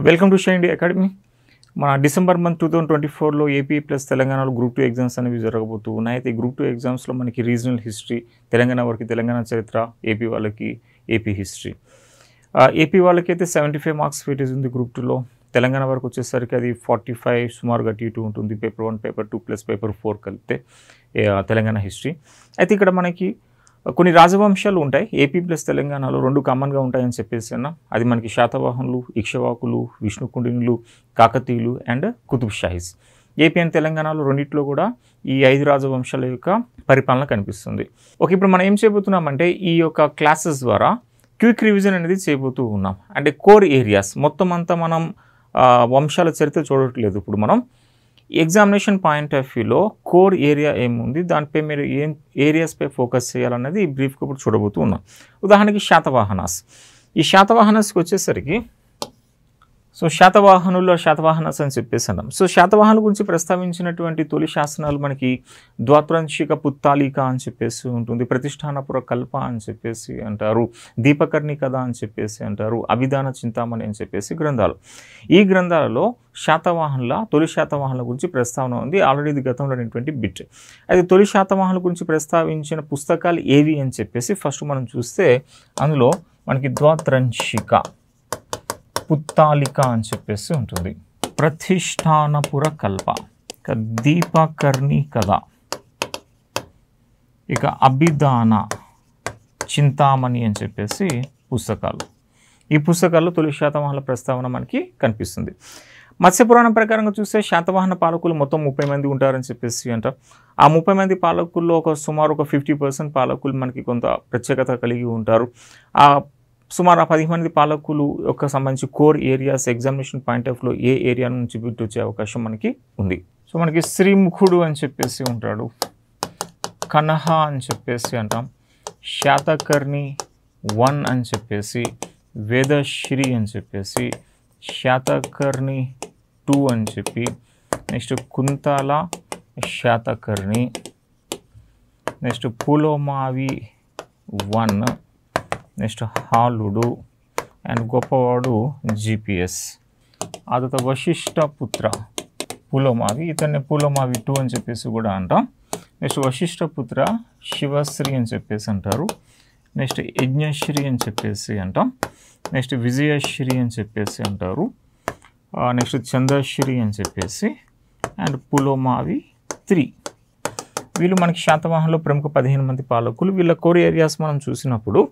Welcome to షైండి academy. మన December month 2024లో ఏపీ ప్లస్ తెలంగాణలో గ్రూప్ 2 ఎగ్జామ్స్ అనేవి జరగబోతూ ఉన్నాయి. అయితే ఈ గ్రూప్ 2 ఎగ్జామ్స్లో మనకి రీజనల్ హిస్టరీ, తెలంగాణ వారికి తెలంగాణ చరిత్ర, ఏపీ వాళ్ళకి ఏపీ హిస్టరీ. ఏపీ వాళ్ళకైతే 75 మార్క్స్ వెయిటేజ్ ఉంది గ్రూప్ 2లో. తెలంగాణ వరకు వచ్చేసరికి అది 45 సుమారుగా అటు ఇటు ఉంటుంది. పేపర్ 1, పేపర్ 2 ప్లస్ పేపర్ 4 కలిపితే తెలంగాణ హిస్టరీ. అయితే ఇక్కడ మనకి కొన్ని రాజవంశాలు ఉంటాయి. ఏపీ ప్లస్ తెలంగాణలో 2 కామన్గా ఉంటాయని చెప్పేసి అన్న. అది మనకి శాతవాహనులు, ఇక్ష్వాకులు, విష్ణుకుండినులు, కాకతీయులు and Qutub Shahis. AP and తెలంగాణలో రెండిట్లో కూడా ఈ 5 రాజవంశాల యొక్క పరిపాలన కనిపిస్తుంది. ఓకే, ఇప్పుడు మనం ఏం చేయబోతున్నామంటే ఈ యొక్క క్లాసెస్ ద్వారా క్విక్ రివిజన్ అనేది చేయబోతూ ఉన్నాం. అంటే కోర్ ఏరియాస్ మొత్తం అంతా మనం వంశాల చరిత్ర చూడట్లేదు. ఇప్పుడు మనం ఎగ్జామినేషన్ పాయింట్ ఆఫ్ వ్యూలో కోర్ ఏరియా ఏముంది, దానిపై మీరు ఏం ఏరియాస్పై ఫోకస్ చేయాలన్నది బ్రీఫ్గా ఇప్పుడు చూడబోతూ ఉన్నాం. ఉదాహరణకి శాతవాహనాస్. ఈ శాతవాహనాస్కి వచ్చేసరికి శాతవాహనాస్ అని చెప్పేసి అన్నాం. శాతవాహనుల గురించి ప్రస్తావించినటువంటి తొలి శాసనాలు మనకి ద్వాత్రంశిక పుత్తాలిక అని చెప్పేసి ఉంటుంది, ప్రతిష్టానపుర కల్ప అని చెప్పేసి అంటారు, దీపకర్ణి కథ అని చెప్పేసి అంటారు, అభిధాన చింతామణి అని చెప్పేసి గ్రంథాలు. ఈ గ్రంథాలలో తొలి శాతవాహనుల గురించి ప్రస్తావన ఉంది. ఆల్రెడీ ఇది గతంలో అనేటువంటి బిట్. అయితే తొలి శాతవాహనుల గురించి ప్రస్తావించిన పుస్తకాలు ఏవి అని చెప్పేసి ఫస్ట్ మనం చూస్తే అందులో మనకి ద్వాత్రంశిక పుత్తాలిక అని చెప్పేసి ఉంటుంది, ప్రతిష్టానపుర కల్ప, ఇక దీపకర్ణి కథ, ఇక అభిధాన చింతామణి అని చెప్పేసి పుస్తకాలు. ఈ పుస్తకాల్లో తొలి శాతవాహనుల ప్రస్తావన మనకి కనిపిస్తుంది. మత్స్యపురాణం ప్రకారంగా చూస్తే శాతవాహన పాలకులు మొత్తం 30 మంది ఉంటారని చెప్పేసి అంటారు. ఆ 30 మంది పాలకుల్లో సుమారు 50% పాలకులు మనకి కొంత ప్రత్యేకత కలిగి ఉంటారు. ఆ సుమారు 10 మంది పాలకులు యొక్క సంబంధించి core areas examination point of వ్యూలో ఏ ఏరియా నుంచి బిట్ వచ్చే అవకాశం మనకి ఉంది. మనకి శ్రీముఖుడు అని చెప్పేసి ఉంటాడు, కనహ అని చెప్పేసి అంటాం, శాతకర్ణి 1 అని చెప్పేసి, వేదశ్రీ అని చెప్పేసి, శాతకర్ణి 2 అని చెప్పి, next Kuntala Satakarni, next Pulomavi 1, next హాలుడు అండ్ గొప్పవాడు జిపిఎస్. ఆ తర్వాత వశిష్ఠపుత్ర పులోమావి, ఇతన్ని పులోమావి 2 అని చెప్పేసి కూడా అంటాం. నెక్స్ట్ వశిష్ఠపుత్ర శివశ్రీ అని చెప్పేసి అంటారు, నెక్స్ట్ యజ్ఞశ్రీ అని చెప్పేసి అంటాం, నెక్స్ట్ విజయశ్రీ అని చెప్పేసి అంటారు, నెక్స్ట్ చంద్రశ్రీ అని చెప్పేసి అండ్ పులోమావి 3. వీళ్ళు మనకి శాతవాహనంలో ప్రముఖ 15 మంది పాలకులు. వీళ్ళ కోర్ ఏరియాస్ మనం చూసినప్పుడు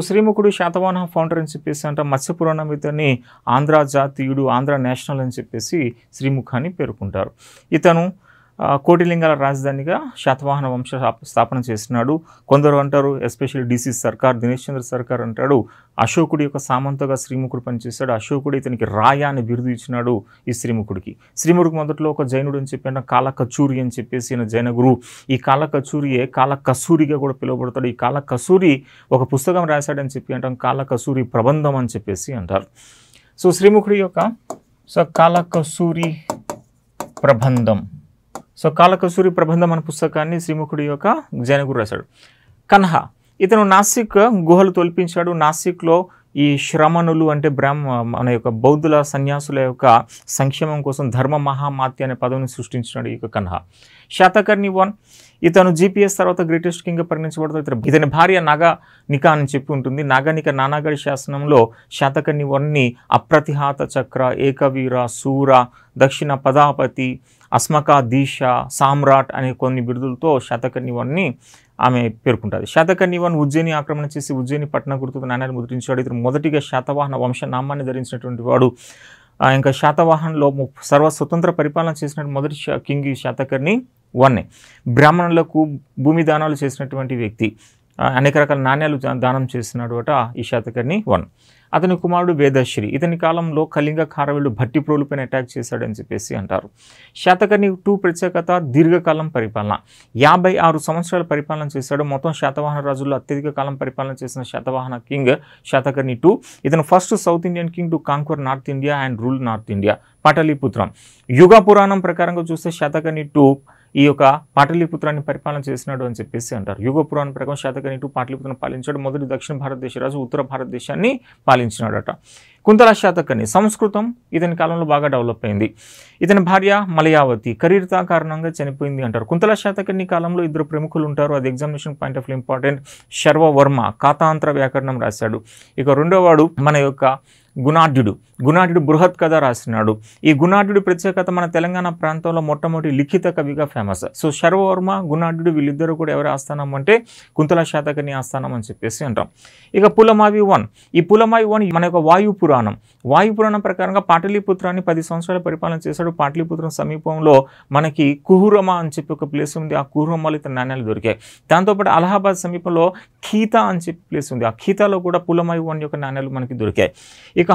శ్రీముఖుడు శాతవాహన ఫౌండర్ అని చెప్పేసి అంటాం. మత్స్యపురాణం ఇతన్ని ఆంధ్ర జాతీయుడు, ఆంధ్ర నేషనల్ అని చెప్పేసి శ్రీముఖాన్ని పేర్కొంటారు. ఇతను కోటిలింగాల రాజధానిగా శాతవాహన వంశ స్థాపన చేసినాడు. కొందరు అంటారు, ఎస్పెషల్లీ డిసి సర్కార్, దినేష్ చంద్ర సర్కార్ అంటాడు, అశోకుడి యొక్క సామంతగా శ్రీముఖుడు పనిచేస్తాడు. అశోకుడు ఇతనికి రాయ అని బిరుదు ఇచ్చినాడు ఈ శ్రీముఖుడికి. శ్రీముఖుడికి మొదట్లో ఒక జైనుడు అని చెప్పిన కాలకచూరి అని చెప్పేసి జైన గురువు. ఈ కాలకచూరియే కాలకసూరిగా కూడా పిలువబడతాడు. ఈ కాలకసూరి ఒక పుస్తకం రాశాడని చెప్పి అంటాం, కాలకసూరి ప్రబంధం అని చెప్పేసి అంటారు. శ్రీముఖుడి యొక్క కాలకసూరి ప్రబంధం, కాలకసూరి ప్రబంధం అనే పుస్తకాన్ని శ్రీముఖుడి యొక్క జైనగురు రాశాడు. కన్హ ఇతను నాసిక్ గుహలు తొలిపించాడు. నాసిక్లో ఈ శ్రమణులు అంటే మన యొక్క బౌద్ధుల సన్యాసుల యొక్క సంక్షేమం కోసం ధర్మ మహామాత్య అనే పదవిని సృష్టించినాడు ఈ యొక్క కన్హ. శాతకర్ణి 1 ఇతను జిపిఎస్ తర్వాత గ్రేటెస్ట్ కింగ్గా పరిగణించబడతాడు. ఇతని భార్య నాగానిక అని చెప్పి ఉంటుంది. నాగానిక నానాగడి శాసనంలో శాతకర్ణి 1ని అప్రతిహాత చక్ర, ఏకవీర, శూర, దక్షిణ పదాపతి, అస్మక దీశ, సామ్రాట్ అనే కొన్ని బిరుదులతో శాతకర్ణి 1ని ఆమె పేర్కొంటుంది. శాతకర్ణి 1 ఉజ్జయిని ఆక్రమణ చేసి ఉజ్జయిని పట్టణ గుర్తుతో నాణ్యాలు ముద్రించాడు. ఇతను మొదటిగా శాతవాహన వంశనామాన్ని ధరించినటువంటి వాడు. ఇంకా శాతవాహనంలో సర్వస్వతంత్ర పరిపాలన చేసినటువంటి మొదటి కింగ్ శాతకర్ణి 1. బ్రాహ్మణులకు భూమి దానాలు చేసినటువంటి వ్యక్తి. అనేక రకాల నాణ్యాలు దానం చేసినాడు అట ఈ శాతకర్ణి 1. అతని కుమారుడు వేదశ్రీ. ఇతని కాలంలో కళింగ కారవీళ్ళు భట్టిప్రోలుపైన అటాక్ చేశాడని చెప్పేసి అంటారు. శాతకర్ణి 2 ప్రత్యేకత దీర్ఘకాలం పరిపాలన. 56 సంవత్సరాల పరిపాలన చేశాడు. మొత్తం శాతవాహన రాజుల్లో అత్యధిక కాలం పరిపాలన చేసిన శాతవాహన కింగ్ శాతకర్ణి 2. ఇతను first south Indian king to conquer north India and rule north India. పాటలీపుత్రం. యుగ పురాణం ప్రకారంగా చూస్తే శాతకర్ణి 2 ఈ యొక్క పాటలీపుత్రాన్ని పరిపాలన చేసినాడు అని చెప్పేసి అంటారు. యుగ పురాణం ప్రకారం శాతకర్ణి పాటలీపుత్రాన్ని పాలించాడు. మొదటి దక్షిణ భారతదేశ రాజు ఉత్తర భారతదేశాన్ని పాలించినాడట. కుంతల శాతకర్ణి సంస్కృతం ఇతని కాలంలో బాగా డెవలప్ అయింది. ఇతని భార్య మలయావతి కరీర్తా కారణంగా చనిపోయింది అంటారు. కుంతల శాతకర్ణి కాలంలో ఇద్దరు ప్రముఖులు ఉంటారు. అది examination point of view important. Sharvavarma Katantra వ్యాకరణం రాశాడు. ఇక రెండోవాడు మన యొక్క గుణాఢ్యుడు బృహత్ కథ రాసినాడు. ఈ గుణాఢ్యుడి ప్రత్యేకత మన తెలంగాణ ప్రాంతంలో మొట్టమొదటి లిఖిత కవిగా ఫేమస్. సో శర్వవర్మ గుణాఢ్యుడు వీళ్ళిద్దరూ కూడా ఎవరి ఆస్థానం అంటే కుంతల శాతకర్ణి ఆస్థానం అని చెప్పేసి అంటాం. ఇక పులమావి 1. ఈ పులమావి 1 మన యొక్క వాయు పురాణం ప్రకారంగా పాటలీపుత్రాన్ని 10 సంవత్సరాలు పరిపాలన చేశాడు. పాటలీపుత్రం సమీపంలో మనకి కుహురమ అని చెప్పి ఒక ప్లేస్ ఉంది. ఆ కుహురమలో ఇతని నాణ్యాలు దొరికాయి. దాంతోపాటు అలహాబాద్ సమీపంలో ఖీతా అని చెప్పి ప్లేస్ ఉంది. ఆ ఖీతాలో కూడా పులమావి 1 యొక్క నాణ్యాలు మనకి దొరికాయి. ఇక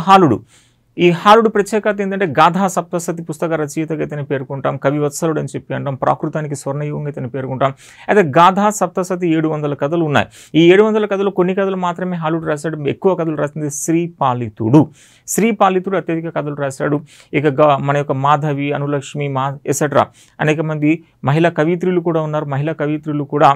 ఈ హాలుడు ప్రత్యేకత ఏంటంటే గాథా సప్తసతి పుస్తక రచయితగా ఇతని పేర్కొంటాం. కవివత్సలుడు అని చెప్పి అంటాం. ప్రాకృతానికి స్వర్ణయుగంగా ఇతని పేర్కొంటాం. అయితే గాథా సప్తసతి 700 కథలు ఉన్నాయి. ఈ 700 కథలు కొన్ని కథలు మాత్రమే హాలుడు రాశాడు. ఎక్కువ కథలు రాసింది శ్రీపాలితుడు అత్యధిక కథలు రాశాడు. ఇక మన యొక్క మాధవి, అనులక్ష్మి, ఎసెట్రా అనేక మంది మహిళా కవిత్రులు కూడా ఉన్నారు. మహిళా కవిత్రులు కూడా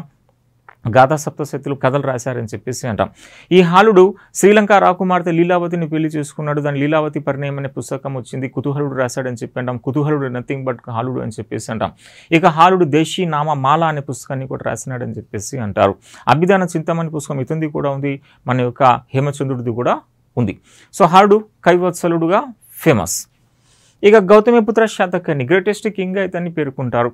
గాథా సప్తశతిలు కథలు రాశారని చెప్పేసి అంటాం. ఈ హాలుడు శ్రీలంక రాకుమార్తె లీలావతిని పెళ్లి చేసుకున్నాడు. దాని లీలావతి పరిణయం అనే పుస్తకం వచ్చింది. కుతూహలుడు రాశాడని చెప్పి అంటాం. కుతూహలుడు నథింగ్ బట్ హాలుడు అని చెప్పేసి అంటాం. ఇక హాలుడు దేశీ నామ మాల అనే పుస్తకాన్ని కూడా రాసినాడని చెప్పేసి అంటారు. అభిధాన చింతమని పుస్తకం ఇతంది కూడా ఉంది. మన యొక్క హేమచంద్రుడిది కూడా ఉంది. సో హాలుడు కవివత్సలుడుగా ఫేమస్. ఇక గౌతమిపుత్ర శాతకర్ణి గ్రేటెస్ట్ కింగ్గా ఇతన్ని పేర్కొంటారు.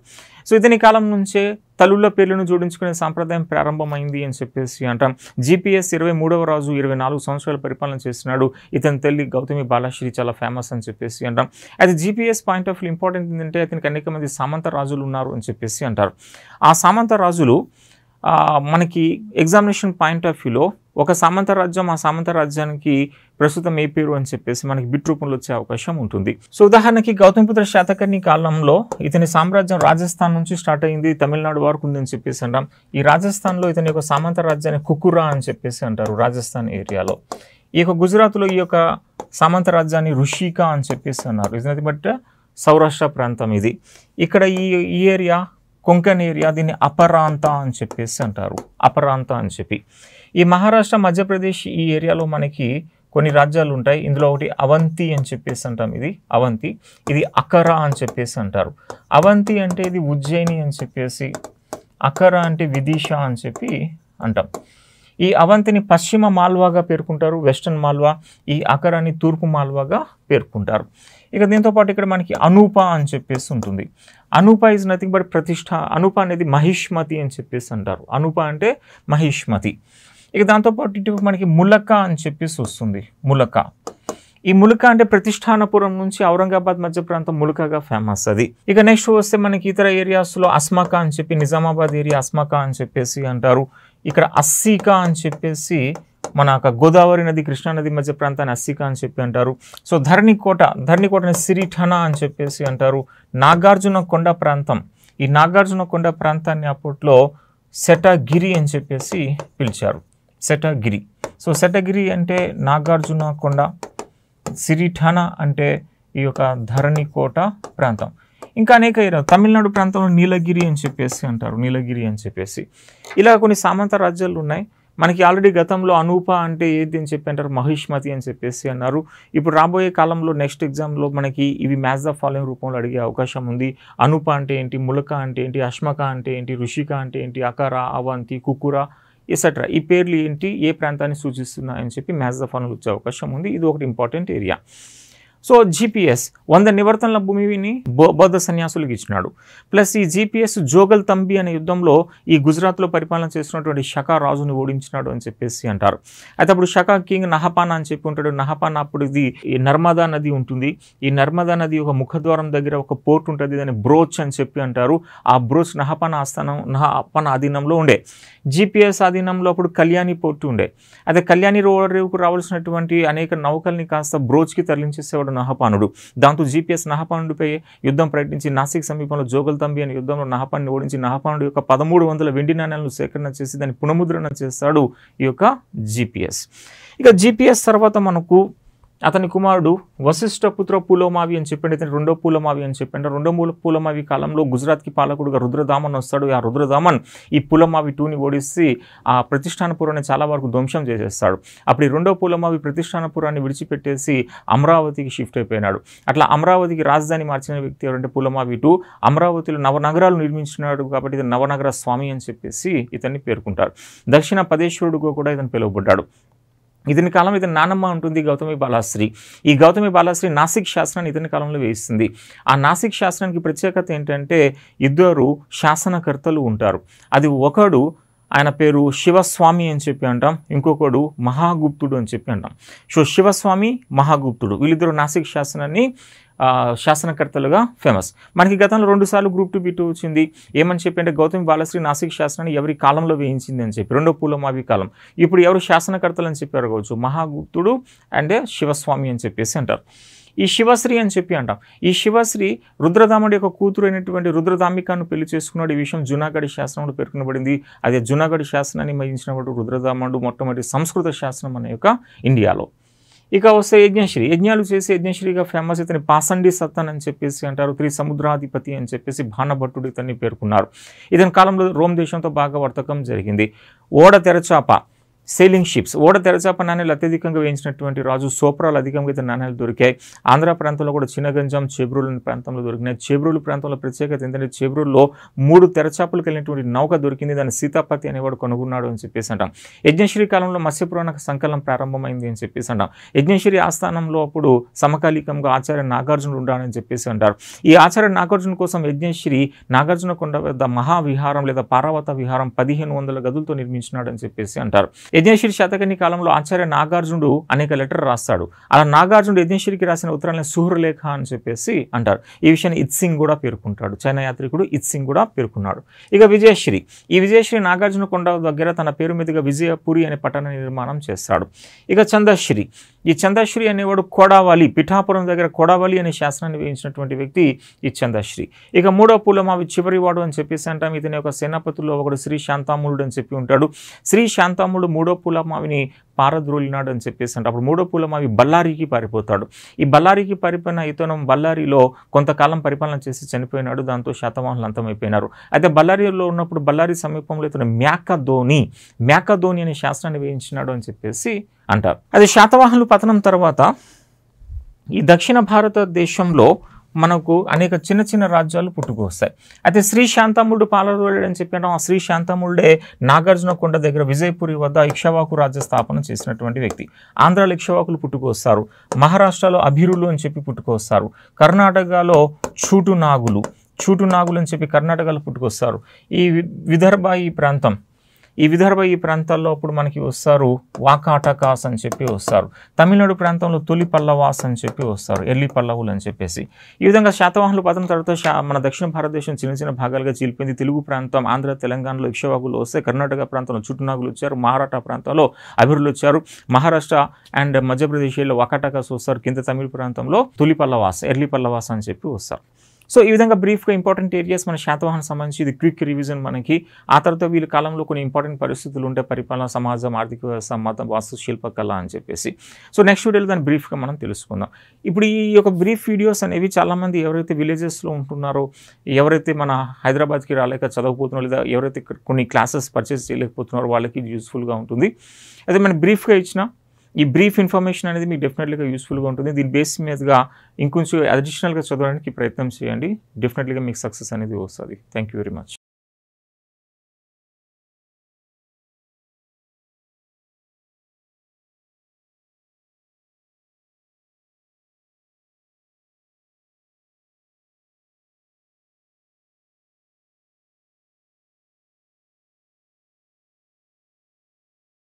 సో ఇతని కాలం నుంచే తల్లుల పేర్లను జోడించుకునే సాంప్రదాయం ప్రారంభమైంది అని చెప్పేసి అంటాం. జీపీఎస్ 23వ రాజు 24 సంవత్సరాలు పరిపాలన చేసినాడు. ఇతని తల్లి గౌతమి బాలశ్రీ చాలా ఫేమస్ అని చెప్పేసి అంటాం. అయితే GPS point of view important ఏంటంటే అతనికి అనేక మంది సామంత రాజులు ఉన్నారు అని చెప్పేసి అంటారు. ఆ సామంత రాజులు మనకి ఎగ్జామినేషన్ పాయింట్ ఆఫ్ వ్యూలో ఒక సామంత రాజ్యం, ఆ సామంత రాజ్యానికి ప్రస్తుతం ఏ పేరు అని చెప్పేసి మనకి బిట్ రూపంలో వచ్చే అవకాశం ఉంటుంది. సో ఉదాహరణకి గౌతమిపుత్ర శాతకర్ణి కాలంలో ఇతని సామ్రాజ్యం రాజస్థాన్ నుంచి స్టార్ట్ అయింది, తమిళనాడు వరకు ఉందని చెప్పేసి అంటాం. ఈ రాజస్థాన్లో ఇతని యొక్క సామంత రాజ్యాన్ని కుకురా అని చెప్పేసి అంటారు రాజస్థాన్ ఏరియాలో. ఈ యొక్క గుజరాత్లో ఈ యొక్క సామంత రాజ్యాన్ని ఋషికా అని చెప్పేసి అన్నారు. ఇది బట్ సౌరాష్ట్ర ప్రాంతం ఇది. ఇక్కడ ఈ ఏరియా కొంకణ్ ఏరియా, దీన్ని అపరాంత అని చెప్పేసి అంటారు. అపరాంత అని చెప్పి ఈ మహారాష్ట్ర, మధ్యప్రదేశ్ ఈ ఏరియాలో మనకి కొన్ని రాజ్యాలు ఉంటాయి. ఇందులో ఒకటి అవంతి అని చెప్పేసి అంటాం. ఇది అవంతి, ఇది అకరా అని చెప్పేసి అంటారు. అవంతి అంటే ఇది ఉజ్జయిని అని చెప్పేసి, అకరా అంటే విదిషా అని చెప్పి అంటాం. ఈ అవంతిని పశ్చిమ మాల్వాగా పేర్కొంటారు, వెస్టర్న్ మాల్వా. ఈ అకరాని తూర్పు మాల్వాగా పేర్కొంటారు. ఇక దీంతోపాటు ఇక్కడ మనకి అనూప అని చెప్పేసి ఉంటుంది. అనూప ఈజ్ నథింగ్ బట్ ప్రతిష్ట. అనూప అనేది మహిష్మతి అని చెప్పేసి అంటారు. అనూప అంటే మహిష్మతి. ఇక దాంతోపాటు ఇటు మనకి ములక అని చెప్పేసి వస్తుంది. ములక, ఈ ములక అంటే ప్రతిష్టానపురం నుంచి ఔరంగాబాద్ మధ్య ప్రాంతం ములకగా ఫేమస్ అది. ఇక నెక్స్ట్ వస్తే మనకి ఇతర ఏరియాస్లో అస్మక అని చెప్పి, నిజామాబాద్ ఏరియా అస్మక అని చెప్పేసి అంటారు. ఇక్కడ అస్సికా అని చెప్పేసి మన గోదావరి నది, కృష్ణా నది మధ్య ప్రాంతాన్ని అస్సికా అని చెప్పి అంటారు. సో ధరణికోటని సిరిఠనా అని చెప్పేసి అంటారు. నాగార్జున కొండ ప్రాంతం, ఈ నాగార్జున కొండ ప్రాంతాన్ని అప్పట్లో శటగిరి అని చెప్పేసి పిలిచారు. శటగిరి. సో శటగిరి అంటే నాగార్జున కొండ, సిరిఠనా అంటే ఈ యొక్క ధరణికోట ప్రాంతం. ఇంకా అనేక తమిళనాడు ప్రాంతంలో నీలగిరి అని చెప్పేసి అంటారు. నీలగిరి అని చెప్పేసి ఇలా కొన్ని సామంత రాజ్యాలు ఉన్నాయి మనకి. ఆల్రెడీ గతంలో అనూప అంటే ఏది అని చెప్పి అంటారు, మహిష్మతి అని చెప్పేసి అన్నారు. ఇప్పుడు రాబోయే కాలంలో నెక్స్ట్ ఎగ్జామ్లో మనకి ఇవి మ్యాచ్ ద ఫాలోయింగ్ రూపంలో అడిగే అవకాశం ఉంది. అనూప అంటే ఏంటి, ములక అంటే ఏంటి, అష్మక అంటే ఏంటి, ఋషిక అంటే ఏంటి, అకరా, అవంతి, కుకురా ఎసెట్రా ఈ పేర్లు ఏంటి, ఏ ప్రాంతాన్ని సూచిస్తున్నాయని చెప్పి మ్యాచ్ ద ఫాలోయింగ్ వచ్చే అవకాశం ఉంది. ఇది ఒకటి ఇంపార్టెంట్ ఏరియా. సో జీపీఎస్ 100 నివర్తనల భూమిని బౌద్ధ సన్యాసులకు ఇచ్చినాడు. ప్లస్ ఈ జీపీఎస్ జోగల్ తంబి అనే యుద్ధంలో ఈ గుజరాత్లో పరిపాలన చేస్తున్నటువంటి షకా రాజుని ఓడించినాడు అని చెప్పేసి అంటారు. అయితే అప్పుడు షకా కింగ్ నహపానా అని చెప్పి ఉంటాడు. నహపానా అప్పుడు ఇది ఈ నర్మదా నది ఉంటుంది. ఈ నర్మదా నది ఒక ముఖద్వారం దగ్గర ఒక పోర్ట్ ఉంటుంది, దాన్ని బ్రోచ్ అని చెప్పి అంటారు. ఆ బ్రోచ్ నహపానా ఆధీనంలో ఉండే. జీపీఎస్ ఆధీనంలో అప్పుడు కళ్యాణి పోర్టు ఉండే. అయితే కళ్యాణి రోడ్డుకు రావాల్సినటువంటి అనేక నౌకల్ని కాస్త బ్రోచ్కి తరలించేసేవాడు నహపానుడు. దాంతో జీపీఎస్ నహపానుడిపై యుద్ధం ప్రకటించి నాసిక్ సమీపంలో జోగల్ తంబి అనే యుద్ధంలో నహపాన్ని ఓడించి నహపానుడి యొక్క 1300 వెండి నాణ్యాలను సేకరణ చేసి దాన్ని పునముద్రణ చేస్తాడు ఈ యొక్క జీపీఎస్. ఇక జీపీఎస్ తర్వాత మనకు అతని కుమారుడు వశిష్ఠ పుత్ర పులోమావి అని చెప్పండి, ఇతని రెండో పులోమావి అని చెప్పండి. రెండో పులోమావి కాలంలో గుజరాత్కి పాలకుడుగా రుద్రదామన్ వస్తాడు. ఆ రుద్రదామన్ ఈ పులోమావి 2ని ఓడిసి ఆ ప్రతిష్టానపురాన్ని చాలా వరకు ధ్వంసం చేసేస్తాడు. అప్పుడు ఈ రెండో పులోమావి ప్రతిష్టానపురాన్ని విడిచిపెట్టేసి అమరావతికి షిఫ్ట్ అయిపోయినాడు. అట్లా అమరావతికి రాజధాని మార్చిన వ్యక్తి ఎవరంటే పులోమావి 2. అమరావతిలో నవనగరాలు నిర్మించినాడు కాబట్టి ఇతను నవనగర స్వామి అని చెప్పేసి ఇతన్ని పేర్కొంటారు. దక్షిణ పదేశ్వరుడుగా కూడా ఇతను పిలువబడ్డాడు. ఇతని కాలం ఇతని నానమ్మ ఉంటుంది గౌతమి బాలాశ్రీ. ఈ గౌతమి బాలాశ్రీ నాసిక్ శాసనాన్ని ఇతని కాలంలో వేయిస్తుంది. ఆ నాసిక్ శాసనానికి ప్రత్యేకత ఏంటంటే ఇద్దరు శాసనకర్తలు ఉంటారు. అది ఒకడు ఆయన పేరు శివస్వామి అని చెప్పి అంటాం, ఇంకొకడు మహాగుప్తుడు అని చెప్పి అంటాం. సో శివస్వామి, మహాగుప్తుడు వీళ్ళిద్దరు నాసిక్ శాసనాన్ని శాసనకర్తలుగా ఫేమస్. మనకి గతంలో 2 సార్లు గ్రూప్ 2 బిట్ వచ్చింది. ఏమని చెప్పి అంటే గౌతమి బాలశ్రీ నాసిక్ శాసనాన్ని ఎవరి కాలంలో వేయించింది అని చెప్పి, రెండో పులోమావి కాలం. ఇప్పుడు ఎవరు శాసనకర్తలు అని చెప్పారు కావచ్చు, మహాగుప్తుడు అండ్ శివస్వామి అని చెప్పేసి అంటారు. ఈ శివశ్రీ అని చెప్పి అంటాం. ఈ శివశ్రీ రుద్రదాముడి యొక్క కూతురు అయినటువంటి రుద్రదాంబికను పెళ్లి చేసుకున్నాడు. ఈ విషయం జునాగఢ్ శాసనంలో పేర్కొనబడింది. అదే జునాగఢ్ శాసనాన్ని మహించినప్పుడు రుద్రదాముడు మొట్టమొదటి సంస్కృత శాసనం అనే యొక్క ఇండియాలో. ఇక వస్తే యజ్ఞశ్రీ, యజ్ఞాలు చేసి యజ్ఞశ్రీగా ఫేమస్. ఇతని పాసండి సత్తన్ అని చెప్పేసి అంటారు. త్రిసముద్రాధిపతి అని చెప్పేసి బాణభట్టుడు ఇతన్ని పేర్కొన్నారు. ఇతని కాలంలో రోమ్ దేశంతో బాగా వర్తకం జరిగింది. ఓడ తెరచాప, సెయిలింగ్ షిప్స్, ఓడ తెరచాప నాణ్యాలు అత్యధికంగా వేయించినటువంటి రాజు సోప్రాలు అధికంగా ఇతని నాణ్యాలు దొరికాయి. ఆంధ్ర ప్రాంతంలో కూడా చిన్నగంజాం, చేబ్రోలు ప్రాంతంలో దొరికినాయి. చేబ్రోలు ప్రాంతంలో ప్రత్యేకత ఏంటంటే చేబ్రోల్లో 3 తెరచాపలు కలిగినటువంటి నౌక దొరికింది. దాన్ని సీతాపతి అనేవాడు కొనుగొన్నాడు అని చెప్పేసి అంటాం. యజ్ఞశ్రీ కాలంలో మత్స్యపురాణ సంకలనం ప్రారంభమైంది అని చెప్పేసి అంటాం. యజ్ఞశ్రీ ఆస్థానంలో అప్పుడు సమకాలీకంగా ఆచార్య నాగార్జునుడు ఉండాలని చెప్పేసి అంటారు. ఈ ఆచార్య నాగార్జున కోసం యజ్ఞశ్రీ నాగార్జున కొండ వద్ద మహావిహారం లేదా పార్వత విహారం 1500 గదులతో నిర్మించినాడు అని చెప్పేసి అంటారు. యజ్ఞశ్రీ శాతకర్ణి కాలంలో ఆచార్య నాగార్జునుడు అనేక లెటర్ రాస్తాడు. అలా నాగార్జునుడు యజ్ఞశ్రీకి రాసిన ఉత్తరాలను సుహృలేఖ అని చెప్పేసి అంటారు. ఈ విషయాన్ని ఇత్సింగ్ కూడా పేర్కొంటాడు. చైనా యాత్రికుడు ఇత్సింగ్ కూడా పేర్కొన్నాడు. ఇక విజయశ్రీ, ఈ విజయశ్రీ నాగార్జున కొండ దగ్గర తన పేరు మీదుగా విజయపురి అనే పట్టణ నిర్మాణం చేస్తాడు. ఇక చందశ్రీ, ఈ చందశ్రీ అనేవాడు కోడావలి, పిఠాపురం దగ్గర కోడావలి అనే శాసనాన్ని వేయించినటువంటి వ్యక్తి ఈ చందశ్రీ. ఇక మూడో పులోమావి చివరివాడు అని చెప్పేసి అంటాం. ఇతని యొక్క సేనాపతుల్లో ఒకడు శ్రీ శాంతామూలుడు అని చెప్పి ఉంటాడు. శ్రీ శాంతామూలుడు మూడో పులోమావిని పారద్రోలినాడు అని చెప్పేసి అంటే అప్పుడు మూడో పులోమావి బళ్ళారికి పారిపోతాడు. ఈ బళ్ళారికి పారిపోయిన ఇతను బళ్ళారిలో కొంతకాలం పరిపాలన చేసి చనిపోయినాడు. దాంతో శాతవాహనులు అంతమైపోయినారు. అయితే బళ్ళారిలో ఉన్నప్పుడు బళ్ళారి సమీపంలో ఇతను మ్యాకధోని అనే శాసనాన్ని వేయించినాడు అని చెప్పేసి అంటారు. అదే శాతవాహనులు పతనం తర్వాత ఈ దక్షిణ భారతదేశంలో మనకు అనేక చిన్న చిన్న రాజ్యాలు పుట్టుకొస్తాయి. అయితే శ్రీ శాంతమూలుడు పాలరోలుడు అని చెప్పాను. ఆ శ్రీ శాంతమూలుడే నాగార్జున కొండ దగ్గర విజయపురి వద్ద ఇక్ష్వాకు రాజ్య స్థాపన చేసినటువంటి వ్యక్తి. ఆంధ్రాలో ఇక్ష్వాకులు పుట్టుకొస్తారు. మహారాష్ట్రలో అభిరులు అని చెప్పి పుట్టుకొస్తారు. కర్ణాటకలో చూటు నాగులు అని చెప్పి కర్ణాటకలో పుట్టుకొస్తారు. ఈ విదర్భ ఈ ప్రాంతాల్లో అప్పుడు మనకి వస్తారు వాకాటకాస్ అని చెప్పి వస్తారు. తమిళనాడు ప్రాంతంలో తొలి పల్లవాస్ అని చెప్పి వస్తారు, ఎర్లీ పల్లవులు అని చెప్పేసి. ఈ విధంగా శాతవాహనులు పతనం తర్వాత మన దక్షిణ భారతదేశం చిన్న చిన్న భాగాలుగా చీలిపోయింది. తెలుగు ప్రాంతం, ఆంధ్ర, తెలంగాణలో ఇక్ష్వాకులు వస్తే, కర్ణాటక ప్రాంతంలో చుట్టునాగులు వచ్చారు, మహారాష్ట్ర ప్రాంతంలో అభిరులు వచ్చారు, మహారాష్ట్ర అండ్ మధ్యప్రదేశ్లో వాకాటకాస్ వస్తారు, కింద తమిళ ప్రాంతంలో తొలి పల్లవాస్, ఎర్లీ పల్లవాస్ అని చెప్పి వస్తారు. సో ఈ విధంగా బ్రీఫ్గా ఇంపార్టెంట్ ఏరియాస్ మన శాతవాహన సంబంధించి ఇది క్విక్ రివిజన్ మనకి. ఆ తర్వాత వీళ్ళ కాలంలో కొన్ని ఇంపార్టెంట్ పరిస్థితులు ఉంటాయి, పరిపాలన, సమాజం, ఆర్థిక వ్యవస్థ, మతం, వాస్తు, శిల్పకళ అని చెప్పేసి. సో నెక్స్ట్ వీడియోలో దాన్ని బ్రీఫ్గా మనం తెలుసుకుందాం. ఇప్పుడు ఈ యొక్క బ్రీఫ్ వీడియోస్ అనేవి చాలామంది ఎవరైతే విలేజెస్లో ఉంటున్నారో, ఎవరైతే మన హైదరాబాద్కి రాలేక చదవకపోతున్నారో, లేదా ఎవరైతే కొన్ని క్లాసెస్ పర్చేస్ చేయలేకపోతున్నారో వాళ్ళకి యూస్ఫుల్గా ఉంటుంది. అదే మనం బ్రీఫ్గా ఇచ్చిన ఈ బ్రీఫ్ ఇన్ఫర్మేషన్ అనేది మీకు డెఫినెట్లీగా యూస్ఫుల్గా ఉంటుంది. దీని బేస్ మీదుగా ఇంకొంచెం అడిషనల్గా చదవడానికి ప్రయత్నం చేయండి. డెఫినెట్లీగా మీకు సక్సెస్ అనేది వస్తుంది. Thank you very much.